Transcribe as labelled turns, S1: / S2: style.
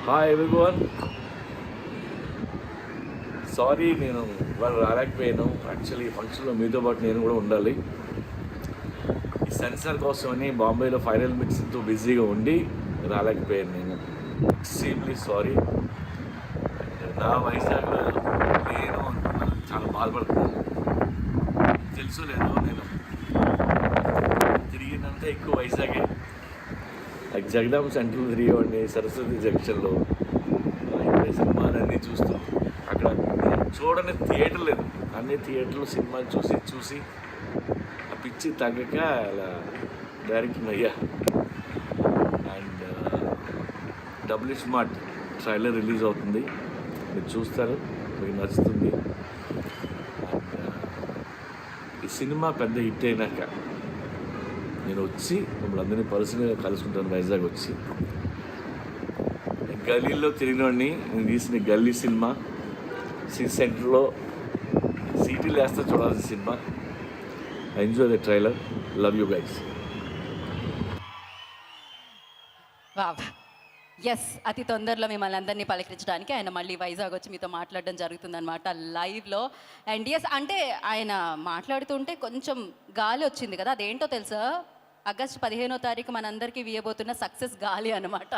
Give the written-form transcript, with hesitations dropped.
S1: Hi everyone. Sorry నేను ఇవాళ రాలేకపోయాను. Actually ఫంక్షన్లో మీతో పాటు నేను కూడా ఉండాలి. ఈ సెన్సార్ కోసమని బాంబేలో ఫైనల్ మిక్సింగ్తో బిజీగా ఉండి రాలేకపోయాను నేను. Extremely sorry. నా వైజాగ్లో నేను చాలా బాధపడుతున్నాను. తెలుసు లేదు, నేను తిరిగినంత ఎక్కువ వైజాగే. లైక్ జగదాంబ సెంటర్లో తిరిగేవాడిని, సరస్వతి జంక్షన్లో ఇప్పుడే సినిమాలన్నీ చూస్తూ అక్కడ చూడని థియేటర్ లేదు. అన్ని థియేటర్లు సినిమాలు చూసి ఆ పిచ్చి తగ్గక అలా డైరెక్టర్ అయ్యా. And double smart trailer release అవుతుంది, మీరు చూస్తారు, మీకు నచ్చుతుంది. ఈ సినిమా పెద్ద హిట్ అయినాక నేను వచ్చి మిమ్మల్ని అందరినీ పర్సనల్గా కలుసుకుంటాను. వైజాగ్ వచ్చి గల్లీలో తిరిగినోడిని. నేను తీసిన గల్లీ సినిమా సిటీ సెంటర్లో సీటీలు వేస్తే చూడాల్సిన సినిమా. Enjoy the trailer. Love you guys.
S2: Yes, అతి తొందరలో మిమ్మల్ని అందరినీ పలకరించడానికి ఆయన మళ్ళీ వైజాగ్ వచ్చి మీతో మాట్లాడడం జరుగుతుందన్నమాట లైవ్లో. అండ్ ఎస్, అంటే ఆయన మాట్లాడుతుంటే కొంచెం గాలి వచ్చింది కదా, అదేంటో తెలుసా? ఆగస్టు 15వ తారీఖు మనందరికీ వీయబోతున్న సక్సెస్ గాలి అనమాట.